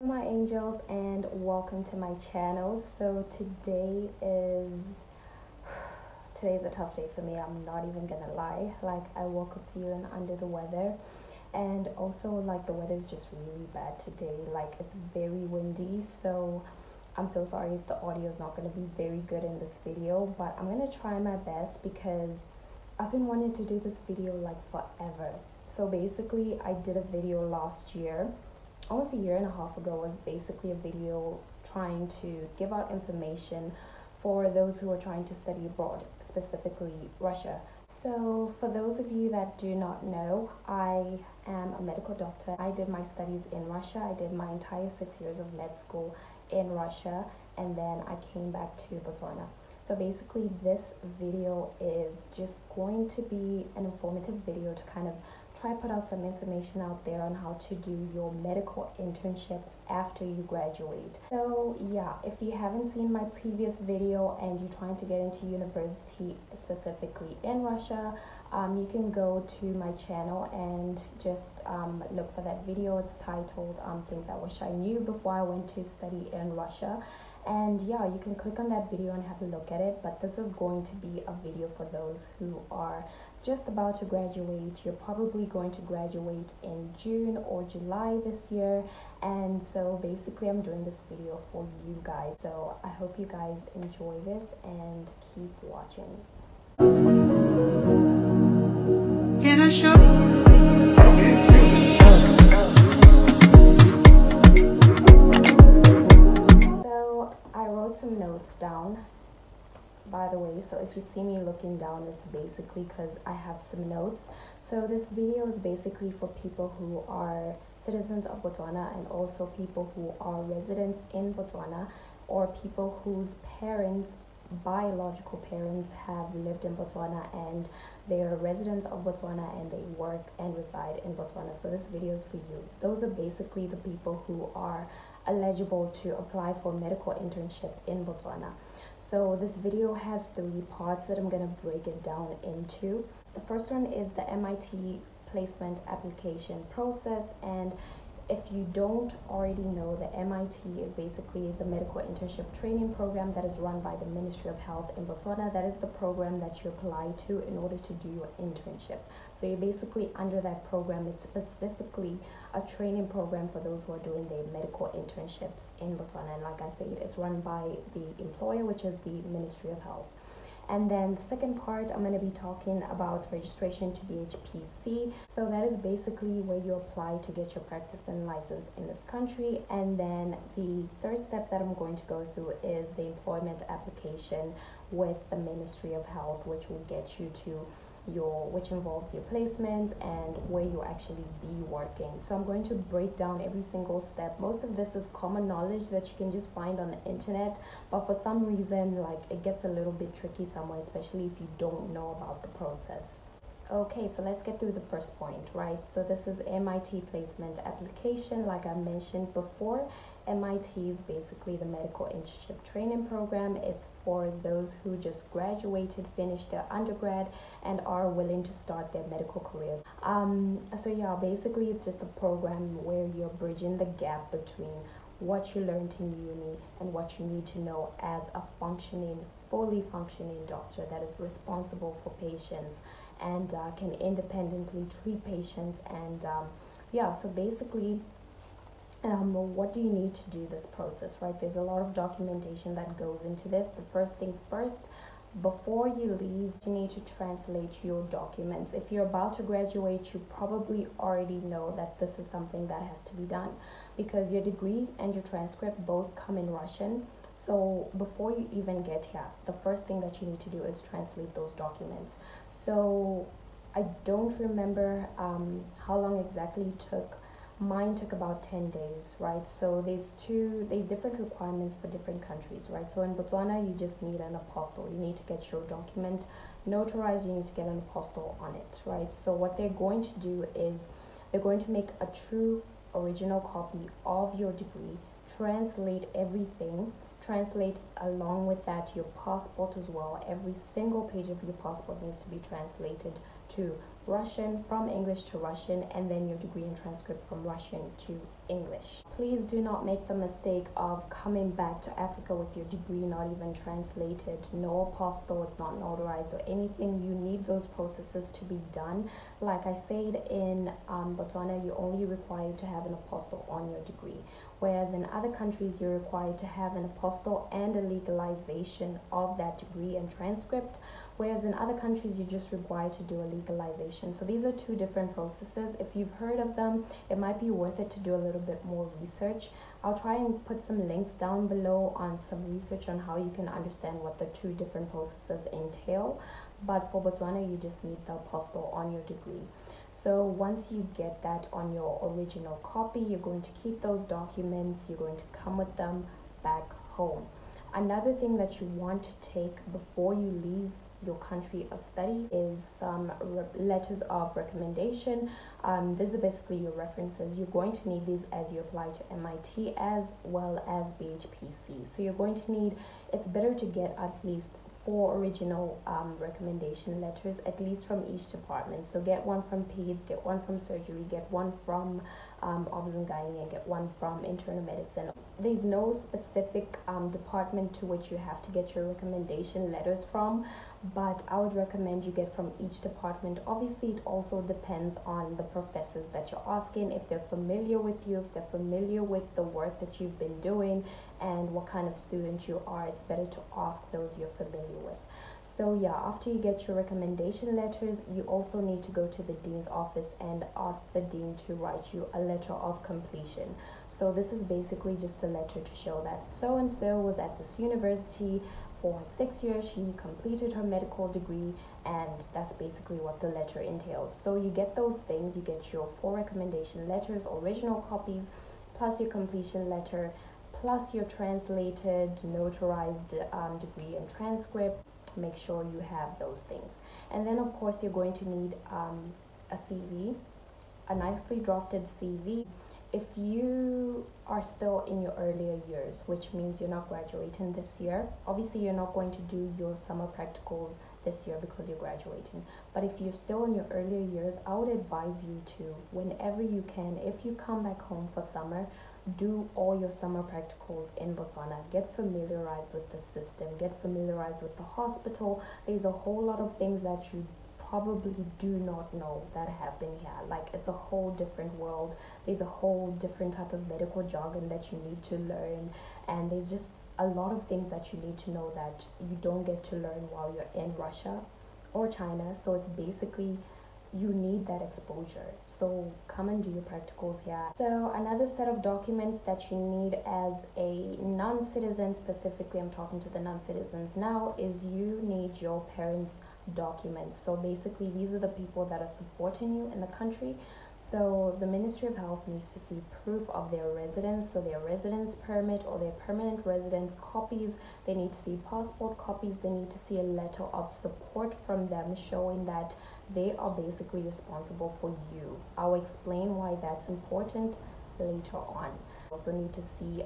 My angels, and welcome to my channel. So today's a tough day for me. I'm not even gonna lie. Like, I woke up feeling under the weather, and also like the weather is just really bad today. Like, it's very windy, so I'm so sorry if the audio is not going to be very good in this video, but I'm going to try my best because I've been wanting to do this video like forever. So basically, I did a video last year, almost a year and a half ago. Was basically a video trying to give out information for those who are trying to study abroad, specifically Russia. So for those of you that do not know, I am a medical doctor. I did my studies in Russia. I did my entire 6 years of med school in Russia, and then I came back to Botswana. So basically this video is just going to be an informative video to kind of try put out some information out there on how to do your medical internship after you graduate. So yeah, if you haven't seen my previous video and you're trying to get into university specifically in Russia, you can go to my channel and just look for that video. It's titled Things I Wish I Knew Before I Went to Study in Russia. And yeah, you can click on that video and have a look at it. But this is going to be a video for those who are just about to graduate. You're probably going to graduate in June or July this year, and so basically I'm doing this video for you guys. So I hope you guys enjoy this and keep watching. Can I show you? So I wrote some notes down, by the way, so if you see me looking down, it's basically because I have some notes. So this video is basically for people who are citizens of Botswana, and also people who are residents in Botswana, or people whose parents, biological parents, have lived in Botswana and they are residents of Botswana and they work and reside in Botswana. So this video is for you. Those are basically the people who are eligible to apply for medical internship in Botswana. So this video has 3 parts that I'm going to break it down into. The first one is the MIT placement application process, and if you don't already know, the MIT is basically the medical internship training program that is run by the Ministry of Health in Botswana. That is the program that you apply to in order to do your internship. So you're basically under that program. It's specifically a training program for those who are doing their medical internships in Botswana. And like I said, it's run by the employer, which is the Ministry of Health. And then the second part, I'm going to be talking about registration to BHPC. So that is basically where you apply to get your practice and license in this country. And then the third step that I'm going to go through is the employment application with the Ministry of Health, which will get you to which involves your placement and where you actually be working. So I'm going to break down every single step. Most of this is common knowledge that you can just find on the internet, but for some reason, like, it gets a little bit tricky somewhere, especially if you don't know about the process. Okay, so let's get through the first point, right? So this is MIT placement application. Like I mentioned before, MIT is basically the medical internship training program. It's for those who just graduated, finished their undergrad, and are willing to start their medical careers. So yeah, basically it's just a program where you're bridging the gap between what you learned in uni and what you need to know as a fully functioning doctor that is responsible for patients and can independently treat patients. And yeah, so basically what do you need to do this process, right? There's a lot of documentation that goes into this. The first things first, before you leave, you need to translate your documents. If you're about to graduate, you probably already know that this is something that has to be done because your degree and your transcript both come in Russian. So before you even get here, the first thing that you need to do is translate those documents. So I don't remember how long exactly it took. Mine took about 10 days, right? So there's different requirements for different countries, right? So in Botswana, you just need an apostille. You need to get your document notarized. You need to get an apostille on it, right? So what they're going to do is they're going to make a true original copy of your degree, translate everything, translate along with that your passport as well. Every single page of your passport needs to be translated to Russian, from English to Russian, and then your degree and transcript from Russian to English. Please do not make the mistake of coming back to Africa with your degree not even translated, no apostille, it's not notarized or anything. You need those processes to be done. Like I said, in Botswana, you're only required to have an apostille on your degree, whereas in other countries, you're required to have an apostille and a legalization of that degree and transcript, whereas in other countries, you're just required to do a legalization. So these are two different processes. If you've heard of them, it might be worth it to do a little bit more research. I'll try and put some links down below on some research on how you can understand what the two different processes entail. But for Botswana, you just need the apostille on your degree. So once you get that on your original copy, you're going to keep those documents, you're going to come with them back home. Another thing that you want to take before you leave your country of study is some letters of recommendation. These are basically your references. You're going to need these as you apply to MIT as well as BHPC. So you're going to need, it's better to get at least 4 original recommendation letters, at least from each department. So get one from peds, get one from surgery, get one from obs and gynae, and get one from internal medicine. There's no specific department to which you have to get your recommendation letters from, but I would recommend you get from each department. Obviously, it also depends on the professors that you're asking, if they're familiar with you, if they're familiar with the work that you've been doing and what kind of student you are. It's better to ask those you're familiar with. So yeah, after you get your recommendation letters, you also need to go to the dean's office and ask the dean to write you a letter of completion. So this is basically just a letter to show that so-and-so was at this university for 6 years, she completed her medical degree, and that's basically what the letter entails. So you get those things, you get your 4 recommendation letters, original copies, plus your completion letter, plus your translated, notarized degree and transcript. Make sure you have those things. And then of course you're going to need a CV, a nicely drafted CV. If you are still in your earlier years, which means you're not graduating this year, obviously you're not going to do your summer practicals this year because you're graduating. But if you're still in your earlier years, I would advise you to, whenever you can, if you come back home for summer, do all your summer practicals in Botswana. Get familiarized with the system, get familiarized with the hospital. There's a whole lot of things that you probably do not know that happen here. Like, it's a whole different world. There's a whole different type of medical jargon that you need to learn, and there's just a lot of things that you need to know that you don't get to learn while you're in Russia or China. So it's basically, you need that exposure. So come and do your practicals here. So another set of documents that you need as a non-citizen, specifically I'm talking to the non-citizens now, is you need your parents' documents. So basically these are the people that are supporting you in the country. So the Ministry of Health needs to see proof of their residence, so their residence permit or their permanent residence copies. They need to see passport copies. They need to see a letter of support from them showing that they are basically responsible for you. I'll explain why that's important later on. Also need to see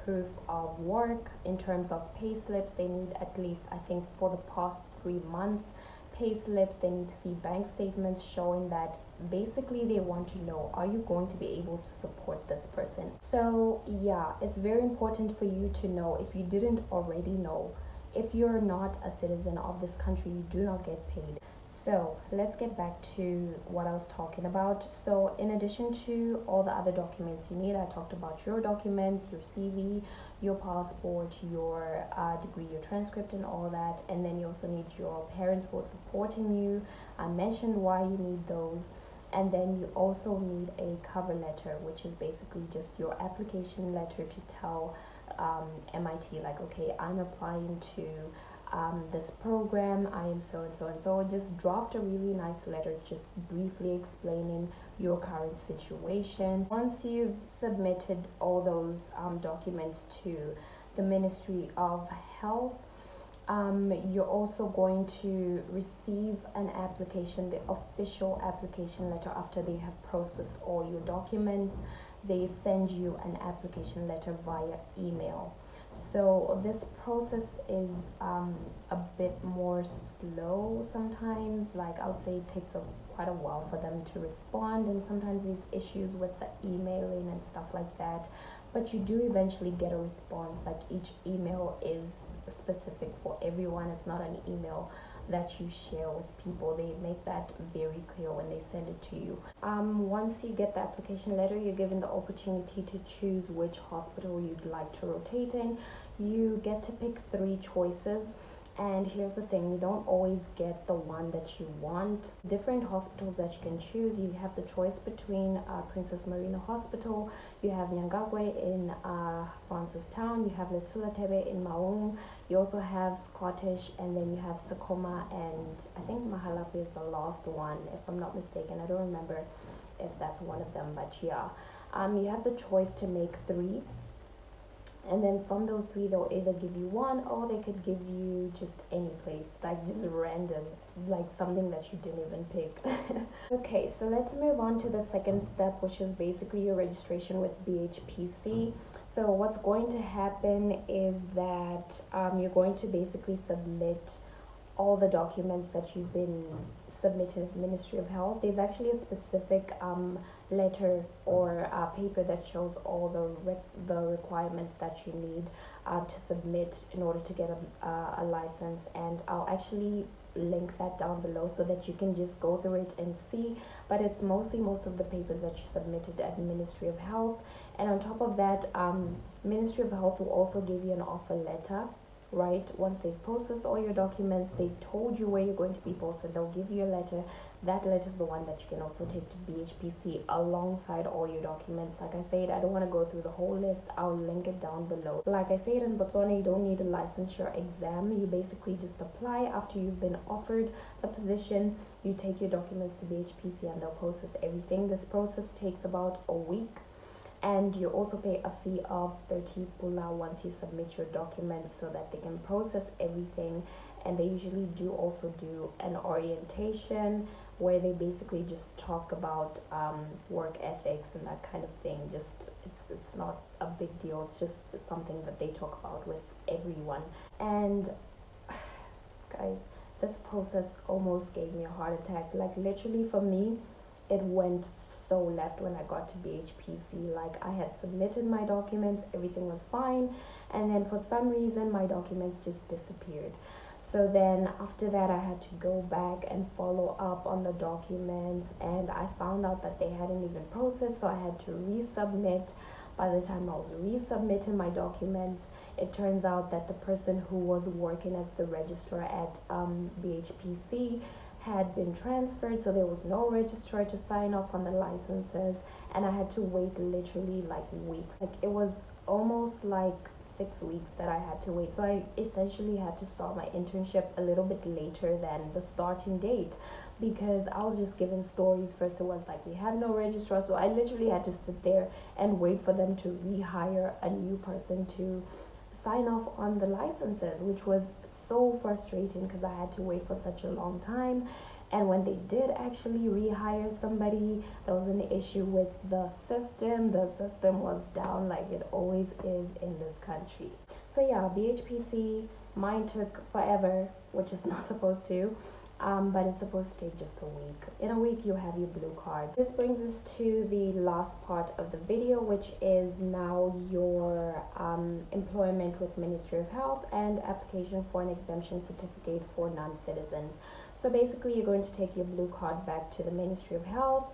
proof of work in terms of pay slips. They need at least, I think, for the past 3 months pay slips. They need to see bank statements showing that basically they want to know, are you going to be able to support this person? So yeah, it's very important for you to know, if you didn't already know, if you're not a citizen of this country, you do not get paid. So let's get back to what I was talking about. So in addition to all the other documents you need, I talked about your documents, your CV, your passport, your degree, your transcript and all that. And then you also need your parents who are supporting you. I mentioned why you need those. And then you also need a cover letter, which is basically just your application letter to tell MIT, like, okay, I'm applying to this program, I am so and so and so. Just draft a really nice letter just briefly explaining your current situation. Once you've submitted all those documents to the Ministry of Health, you're also going to receive an application, the official application letter. After they have processed all your documents, they send you an application letter via email. So this process is a bit more slow sometimes. Like I would say it takes quite a while for them to respond, and sometimes these issues with the emailing and stuff like that. But you do eventually get a response. Like each email is specific for everyone. It's not an email that you share with people. They make that very clear when they send it to you. Once you get the application letter, you're given the opportunity to choose which hospital you'd like to rotate in. You get to pick 3 choices. And here's the thing, you don't always get the one that you want. Different hospitals that you can choose. You have the choice between Princess Marina Hospital, you have Nyangagwe in Francistown, you have Letsulatebe in Maung, you also have Scottish, and then you have Sakoma, and I think Mahalapi is the last one, if I'm not mistaken. I don't remember if that's one of them, but yeah. You have the choice to make 3. And then from those 3, they'll either give you one, or they could give you just any place, like just random, like something that you didn't even pick. Okay, so let's move on to the second step, which is basically your registration with BHPC. So what's going to happen is that you're going to basically submit all the documents that you've been submitted to the Ministry of Health. There's actually a specific letter or paper that shows all the requirements that you need to submit in order to get a license, and I'll actually link that down below so that you can just go through it and see. But it's mostly most of the papers that you submitted at the Ministry of Health, and on top of that, Ministry of Health will also give you an offer letter. Right, once they've processed all your documents, they've told you where you're going to be posted, they'll give you a letter. That letter is the one that you can also take to BHPC alongside all your documents. Like I said, I don't want to go through the whole list. I'll link it down below. Like I said, in Botswana, you don't need a licensure exam. You basically just apply after you've been offered the position. You take your documents to BHPC and they'll process everything. This process takes about a week. And you also pay a fee of 30 pula once you submit your documents so that they can process everything. And they usually do also do an orientation where they basically just talk about work ethics and that kind of thing. Just it's not a big deal. It's just something that they talk about with everyone. And guys, this process almost gave me a heart attack. Like literally for me, it went so left when I got to BHPC. Like I had submitted my documents, everything was fine, and then for some reason my documents just disappeared. So then after that I had to go back and follow up on the documents, and I found out that they hadn't even processed, so I had to resubmit. By the time I was resubmitting my documents, it turns out that the person who was working as the registrar at BHPC had been transferred, so there was no registrar to sign off on the licenses, and I had to wait literally like weeks. Like it was almost like 6 weeks that I had to wait. So I essentially had to start my internship a little bit later than the starting date, because I was just given stories. First it was like we had no registrar, so I literally had to sit there and wait for them to rehire a new person to sign off on the licenses, which was so frustrating because I had to wait for such a long time. And when they did actually rehire somebody, there was an issue with the system. The system was down like it always is in this country. So yeah, BHPC, mine took forever, which is not supposed to. But it's supposed to take just a week. In a week, you have your blue card. This brings us to the last part of the video, which is now your employment with Ministry of Health and application for an exemption certificate for non-citizens. So basically, you're going to take your blue card back to the Ministry of Health.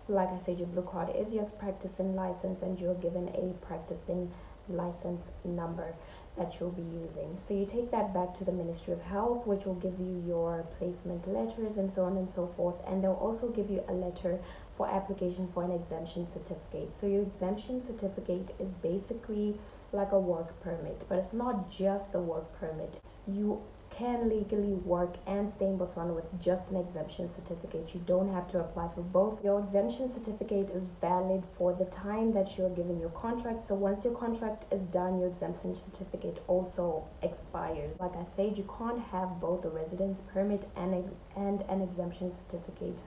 Like I said, your blue card is your practicing license, and you're given a practicing license number that you'll be using. So you take that back to the Ministry of Health, which will give you your placement letters and so on and so forth, and they'll also give you a letter for application for an exemption certificate. So your exemption certificate is basically like a work permit, but it's not just a work permit. You can legally work and stay in Botswana with just an exemption certificate. You don't have to apply for both. Your exemption certificate is valid for the time that you're given your contract. So once your contract is done, your exemption certificate also expires. Like I said, you can't have both a residence permit and an exemption certificate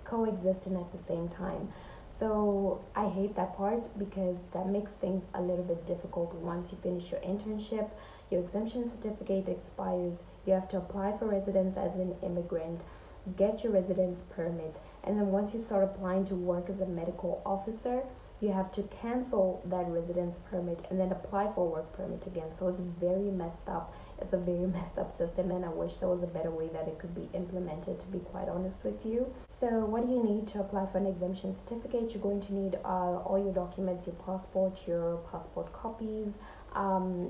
coexisting at the same time. So I hate that part because that makes things a little bit difficult. Once you finish your internship, your exemption certificate expires, you have to apply for residence as an immigrant, get your residence permit, and then once you start applying to work as a medical officer, you have to cancel that residence permit and then apply for a work permit again. So it's very messed up. It's a very messed up system, and I wish there was a better way that it could be implemented, to be quite honest with you. So what do you need to apply for an exemption certificate? You're going to need all your documents, your passport copies.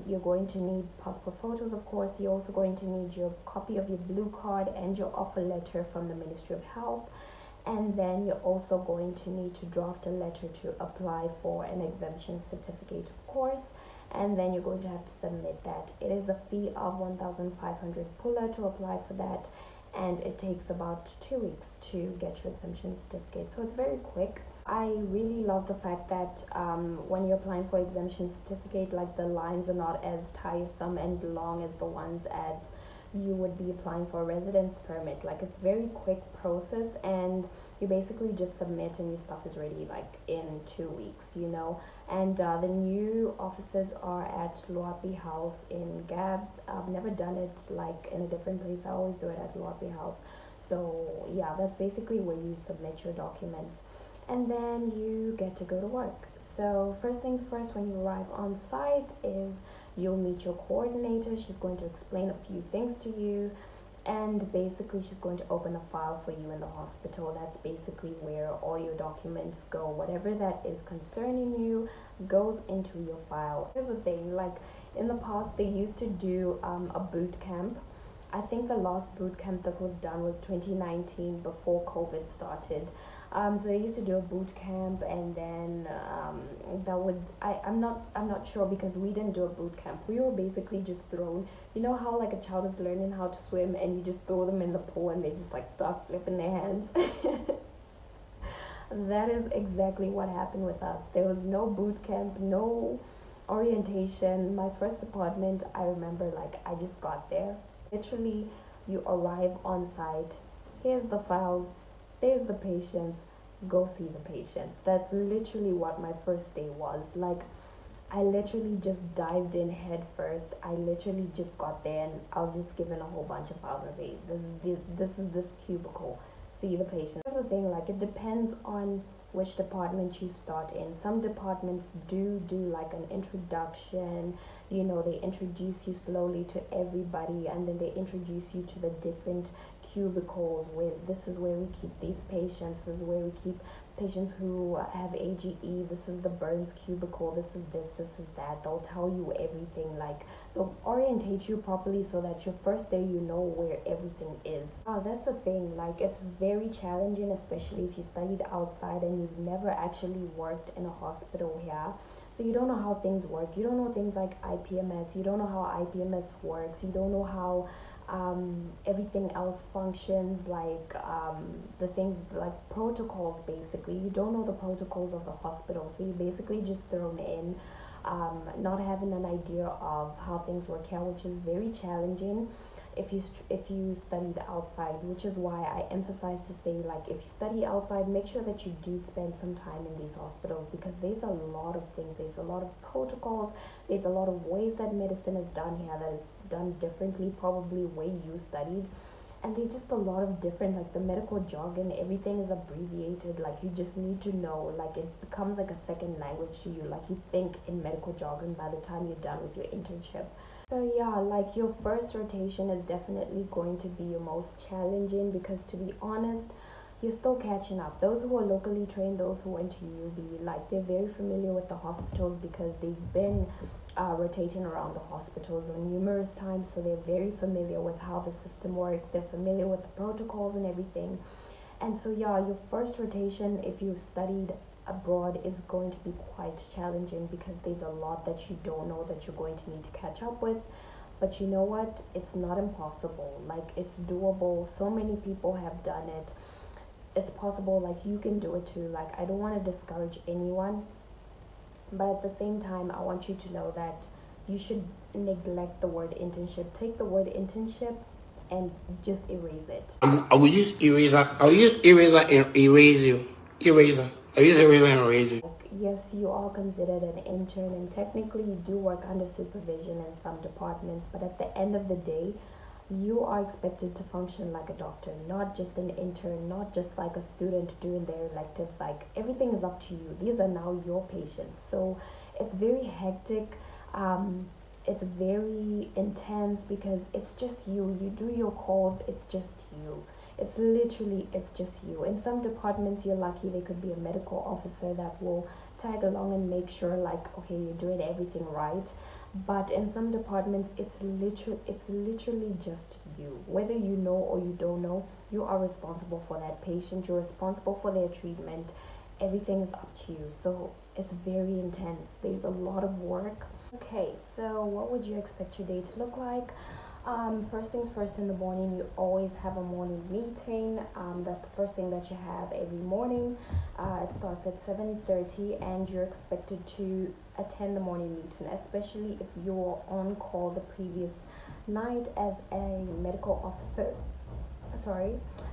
You're going to need passport photos, of course. You're also going to need your copy of your blue card and your offer letter from the Ministry of Health. And then you're also going to need to draft a letter to apply for an exemption certificate, of course. And then you're going to have to submit that. It is a fee of 1,500 pula to apply for that, and it takes about 2 weeks to get your exemption certificate. So it's very quick. I really love the fact that when you're applying for exemption certificate, like the lines are not as tiresome and long as the ones as you would be applying for a residence permit. Like, it's very quick process, and you basically just submit and your stuff is ready like in 2 weeks, you know. And the new offices are at Luapi House in Gabs. I've never done it like in a different place. I always do it at Luapi House. So yeah, that's basically where you submit your documents, and then you get to go to work. So first things first, when you arrive on site is you'll meet your coordinator. She's going to explain a few things to you, and basically she's going to open a file for you in the hospital. That's basically where all your documents go. Whatever that is concerning you goes into your file. Here's the thing, like in the past they used to do a boot camp. I think the last boot camp that was done was 2019, before COVID started. So they used to do a boot camp, and then that would I'm not sure, because we didn't do a boot camp. We were basically just thrown. You know how like a child is learning how to swim and you just throw them in the pool and they just like start flipping their hands. That is exactly what happened with us. There was no boot camp, no orientation. My first appointment, I remember, like, I just got there. Literally, you arrive on site. Here's the files. There's the patients. Go see the patients. That's literally what my first day was. Like, I literally just dived in head first. I literally just got there and I was just given a whole bunch of files and say, this is this cubicle. See the patient. Here's the thing, like, it depends on which department you start in. Some departments do like an introduction. You know, they introduce you slowly to everybody, and then they introduce you to the different cubicles, where this is where we keep these patients, this is where we keep patients who have AGE, this is the burns cubicle, this is that. They'll tell you everything, like they'll orientate you properly so that your first day you know where everything is. That's the thing, like it's very challenging, especially if you studied outside and you've never actually worked in a hospital here. So you don't know how things work. You don't know things like IPMS. You don't know how IPMS works. You don't know how everything else functions, like the things like protocols. Basically, you don't know the protocols of the hospital, so you're basically just thrown in, not having an idea of how things work here, which is very challenging if you studied outside, which is why I emphasize to say, like, if you study outside, make sure that you do spend some time in these hospitals, because there's a lot of things, there's a lot of protocols, there's a lot of ways that medicine is done here that is done differently, probably way you studied, and there's just a lot of different, like the medical jargon, everything is abbreviated, like you just need to know, like it becomes like a second language to you, like you think in medical jargon by the time you're done with your internship. So yeah, like your first rotation is definitely going to be your most challenging, because to be honest, you're still catching up. Those who are locally trained, those who went to UB, like they're very familiar with the hospitals because they've been rotating around the hospitals on numerous times, so they're very familiar with how the system works. They're familiar with the protocols and everything. And so yeah, your first rotation, if you've studied abroad, is going to be quite challenging, because there's a lot that you don't know that you're going to need to catch up with. But you know what, it's not impossible. Like, it's doable. So many people have done it. It's possible, like you can do it too. Like, I don't want to discourage anyone, but at the same time I want you to know that you should neglect the word internship. Take the word internship and just erase it. I will use eraser. I'll use eraser and erase you. Eraser. I use eraser and eraser. Yes, you are considered an intern, and technically you do work under supervision in some departments, but at the end of the day, you are expected to function like a doctor, not just an intern, not just like a student doing their electives. Like, everything is up to you. These are now your patients. So it's very hectic. It's very intense because it's just you. You do your calls, it's just you. It's just you. In some departments, you're lucky, there could be a medical officer that will tag along and make sure, like, okay, you're doing everything right. But in some departments, it's literally just you. Whether you know or you don't know, you are responsible for that patient. You're responsible for their treatment. Everything is up to you. So it's very intense. There's a lot of work. Okay, so what would you expect your day to look like? First things first, in the morning, you always have a morning meeting. That's the first thing that you have every morning. It starts at 7:30, and you're expected to attend the morning meeting, especially if you're on call the previous night as a medical officer.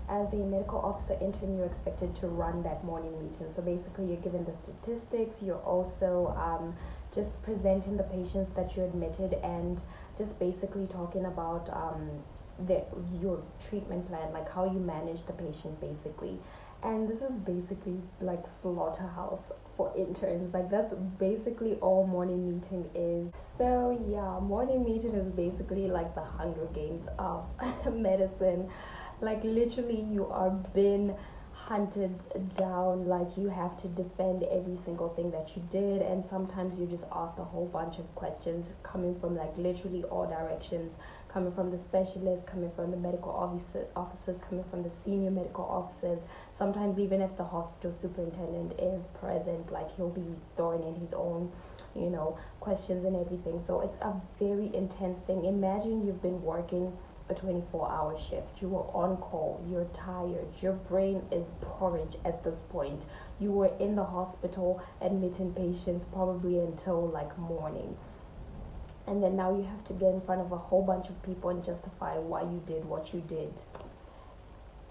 As a medical officer intern, you're expected to run that morning meeting. So basically, you're given the statistics. You're also just presenting the patients that you admitted, and just basically talking about your treatment plan, like how you manage the patient, basically. And this is basically like slaughterhouse for interns. Like, that's basically all morning meeting is. So yeah, morning meeting is basically like the Hunger Games of medicine. Like, literally, you are being hunted down. Like, you have to defend every single thing that you did, and sometimes you just asked a whole bunch of questions coming from like literally all directions, coming from the specialists, coming from the medical officers, coming from the senior medical officers. Sometimes even if the hospital superintendent is present, like, he'll be throwing in his own questions and everything. So it's a very intense thing. Imagine you've been working a 24-hour shift. You were on call, you're tired, your brain is porridge at this point. You were in the hospital admitting patients probably until like morning, and then now you have to get in front of a whole bunch of people and justify why you did what you did.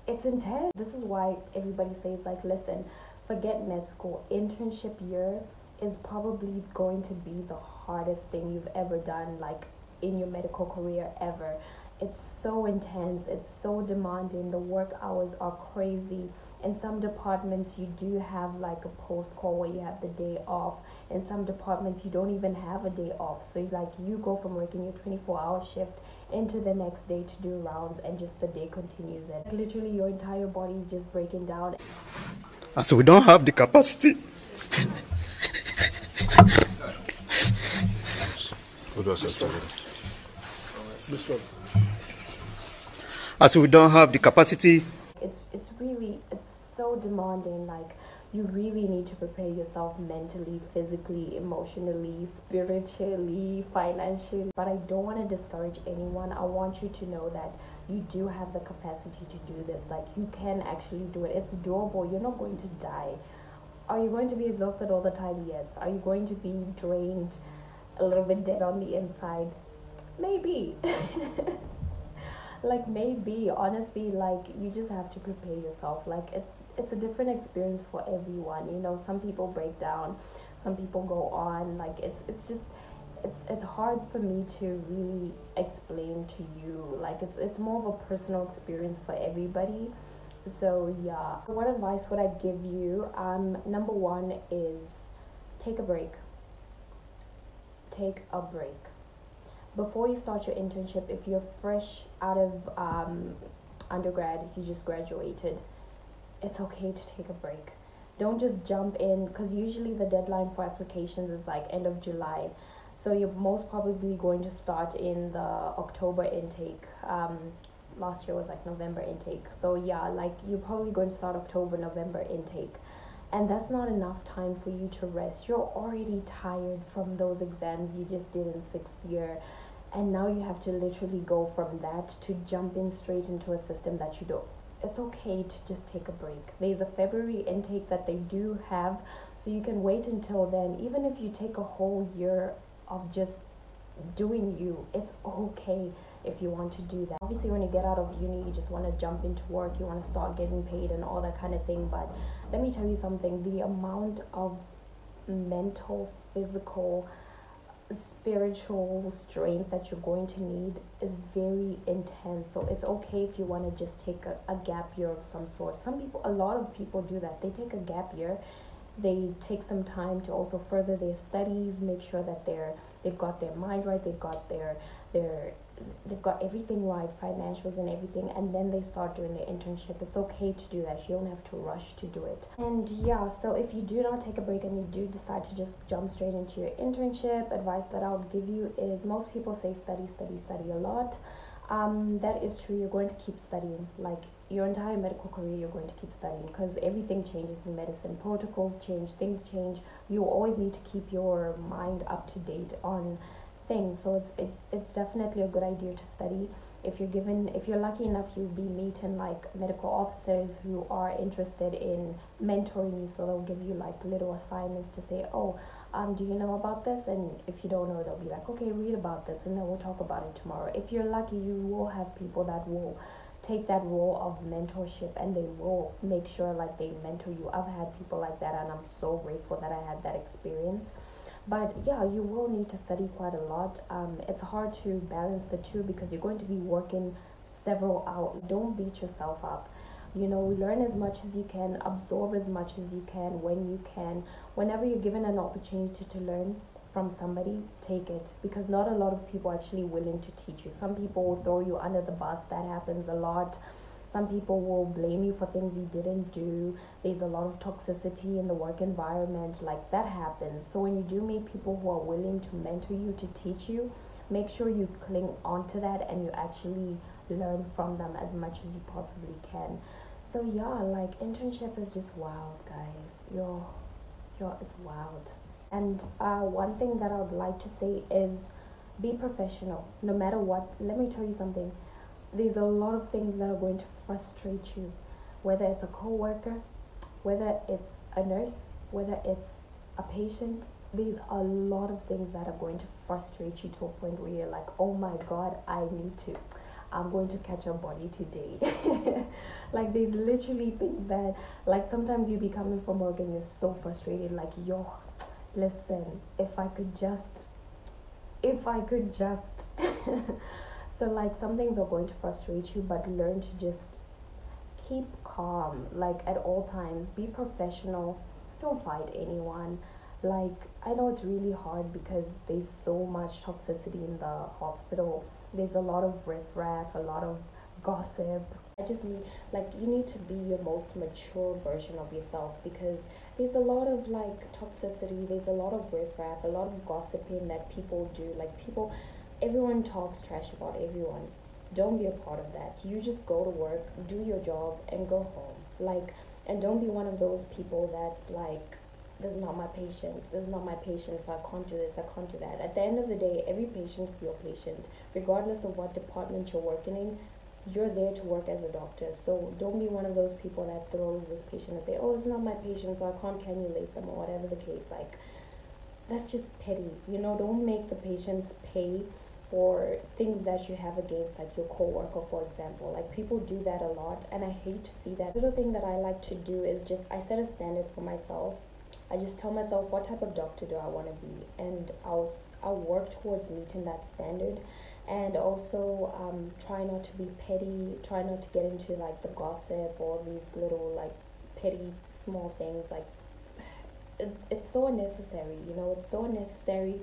It's intense. This is why everybody says, like, listen, forget med school. Internship year is probably going to be the hardest thing you've ever done, like, in your medical career ever. It's so intense, it's so demanding, the work hours are crazy. In some departments, you do have like a post call where you have the day off. In some departments, you don't even have a day off. So like, you go from working your 24-hour shift into the next day to do rounds, and just the day continues, and literally your entire body is just breaking down. So we don't have the capacity. As we don't have the capacity. It's so demanding. Like, you really need to prepare yourself mentally, physically, emotionally, spiritually, financially. But I don't want to discourage anyone. I want you to know that you do have the capacity to do this. Like, you can actually do it. It's doable. You're not going to die. Are you going to be exhausted all the time? Yes. Are you going to be drained, a little bit dead on the inside? Maybe. Like, maybe, honestly, like, you just have to prepare yourself. Like, it's a different experience for everyone. Some people break down, some people go on. Like, it's hard for me to really explain to you. Like, it's more of a personal experience for everybody. So yeah, what advice would I give you? Number one is take a break. Before you start your internship, if you're fresh out of undergrad, you just graduated, it's okay to take a break. Don't just jump in, because usually the deadline for applications is like end of July. So you're most probably going to start in the October intake. Last year was like November intake. So yeah, like, you're probably going to start October, November intake. And that's not enough time for you to rest. You're already tired from those exams you just did in 6th year. And now you have to literally go from that to jump in straight into a system that you don't. It's okay to just take a break. There's a February intake that they do have, so you can wait until then. Even if you take a whole year of just doing you. It's okay if you want to do that. Obviously, when you get out of uni, you just want to jump into work, you want to start getting paid and all that kind of thing. But let me tell you something, the amount of mental, physical, spiritual strength that you're going to need is very intense. So it's okay if you want to just take a gap year of some sort. A lot of people do that. They take a gap year, they take some time to also further their studies, make sure that they've got their mind right, they've got everything right, financials and everything, and then they start doing their internship. It's okay to do that. You don't have to rush to do it. And yeah, so if you do not take a break and you do decide to just jump straight into your internship, advice that I would give you is, most people say study a lot. That is true. You're going to keep studying. Like your entire medical career, you're going to keep studying, because everything changes in medicine. Protocols change, things change. You always need to keep your mind up to date on things. So it's definitely a good idea to study. If you're lucky enough, you'll be meeting like medical officers who are interested in mentoring you. So they'll give you like little assignments to say, oh, do you know about this? And if you don't know, they'll be like, okay, read about this, and then we'll talk about it tomorrow. If you're lucky, you will have people that will take that role of mentorship, and they will make sure like they mentor you. I've had people like that, and I'm so grateful that I had that experience. But yeah, you will need to study quite a lot. It's hard to balance the two, because you're going to be working several hours. Don't beat yourself up. Learn as much as you can, absorb as much as you can when you can. Whenever you're given an opportunity to learn from somebody, take it, because not a lot of people are actually willing to teach you. Some people will throw you under the bus. That happens a lot. Some people will blame you for things you didn't do. There's a lot of toxicity in the work environment. Like, that happens. So when you do meet people who are willing to mentor you, to teach you, make sure you cling on to that and you actually learn from them as much as you possibly can. So yeah, like, internship is just wild, guys. It's wild. And one thing that I would like to say is, be professional no matter what. Let me tell you something. There's a lot of things that are going to frustrate you, whether it's a co-worker, whether it's a nurse, whether it's a patient. There's a lot of things that are going to frustrate you to a point where you're like, oh my god, I'm going to catch a body today. Like, there's literally things that, like, sometimes you be coming from work and you're so frustrated, like, yo, listen, if I could just So like, some things are going to frustrate you, but learn to just keep calm, like, at all times. Be professional. Don't fight anyone. Like, I know it's really hard because there's so much toxicity in the hospital. There's a lot of riffraff, a lot of gossip. You need to be your most mature version of yourself, because there's a lot of like toxicity, there's a lot of riffraff, a lot of gossiping that people do. Everyone talks trash about everyone. Don't be a part of that. You just go to work, do your job, and go home. And don't be one of those people that's like, this is not my patient, so I can't do this, I can't do that. At the end of the day, every patient is your patient. Regardless of what department you're working in, you're there to work as a doctor. So don't be one of those people that throws this patient and say, oh, it's not my patient, so I can't cannulate them, or whatever the case. That's just petty. Don't make the patients pay for things that you have against, like, your co-worker, for example. People do that a lot, and I hate to see that. The other thing that I like to do is I set a standard for myself. I just tell myself, what type of doctor do I want to be, and I'll work towards meeting that standard. And also try not to be petty, try not to get into the gossip or these little petty small things. It's so unnecessary, it's so unnecessary.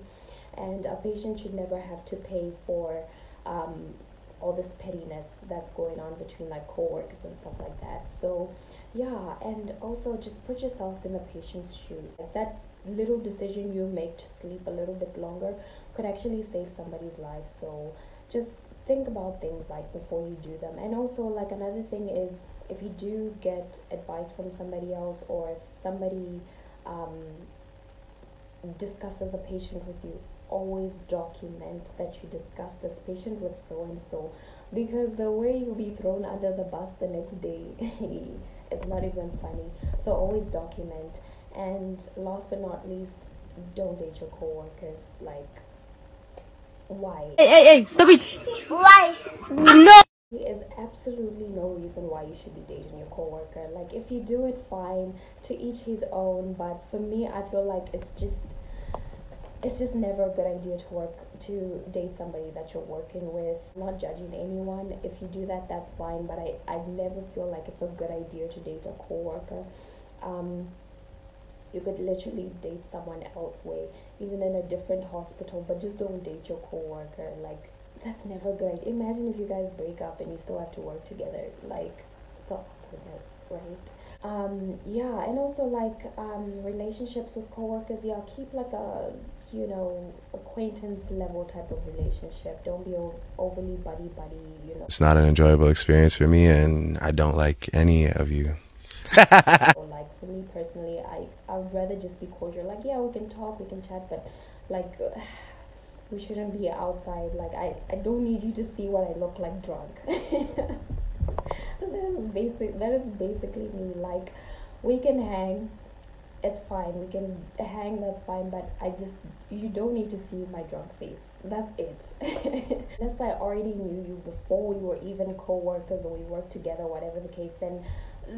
And a patient should never have to pay for all this pettiness that's going on between co-workers and stuff like that. So yeah, and also just put yourself in the patient's shoes. That little decision you make to sleep a little bit longer could actually save somebody's life. So just think about things before you do them. And also another thing is, if you do get advice from somebody else, or if somebody discusses a patient with you, always document that you discussed this patient with so and so, because the way you'll be thrown under the bus the next day it's not even funny. So always document. And last but not least, don't date your co-workers. Why? Hey, stop it! Why? No! There is absolutely no reason why you should be dating your coworker. Like, if you do it, fine, to each his own, but for me, I feel like it's just never a good idea to date somebody that you're working with. I'm not judging anyone. If you do that, that's fine, but I never feel like it's a good idea to date a coworker. You could literally date someone elsewhere, even in a different hospital, but just don't date your coworker. Like, that's never good. Imagine if you guys break up and you still have to work together. Like, the awkwardness, right? Yeah, and also like relationships with coworkers. Yeah, keep like a acquaintance level type of relationship. Don't be overly buddy. It's not an enjoyable experience for me, and I don't like any of you. Like, for me personally, I would rather just be cordial. Like, yeah, we can talk, we can chat, but like we shouldn't be outside. Like, I don't need you to see what I look like drunk. That is basically me. Like, we can hang, it's fine, we can hang, that's fine, but you don't need to see my drunk face. That's it. Unless I already knew you before we were even co-workers or we worked together, whatever the case, then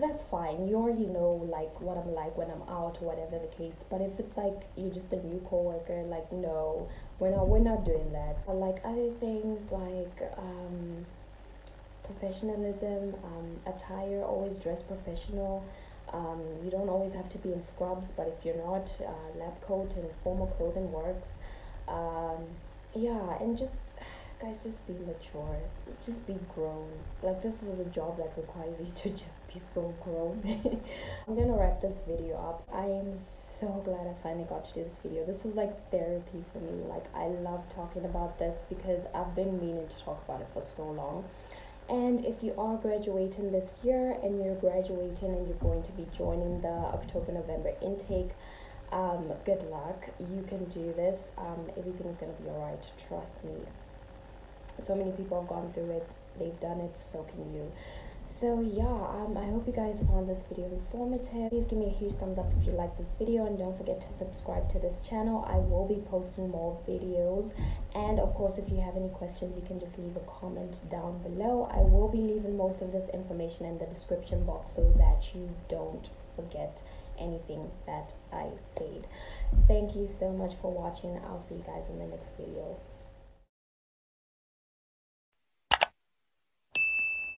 that's fine. You already know like what I'm like when I'm out or whatever the case. But if it's like you're just a new co-worker, like, no, we're not doing that. But like other things like professionalism, attire, always dress professional. You don't always have to be in scrubs, but if you're not, lab coat and formal clothing works. Yeah, and just guys, just be mature, just be grown. Like, this is a job that requires you to just be so grown. I'm gonna wrap this video up. I am so glad I finally got to do this video. This was like therapy for me. Like, I love talking about this because I've been meaning to talk about it for so long. And if you are graduating this year and you're graduating and you're going to be joining the October-November intake, good luck. You can do this. Everything's gonna be alright, trust me. So many people have gone through it, they've done it, so can you. So yeah, I hope you guys found this video informative. Please give me a huge thumbs up if you like this video, and don't forget to subscribe to this channel. I will be posting more videos, and of course, if you have any questions, you can just leave a comment down below. I will be leaving most of this information in the description box so that you don't forget anything that I said. Thank you so much for watching. I'll see you guys in the next video.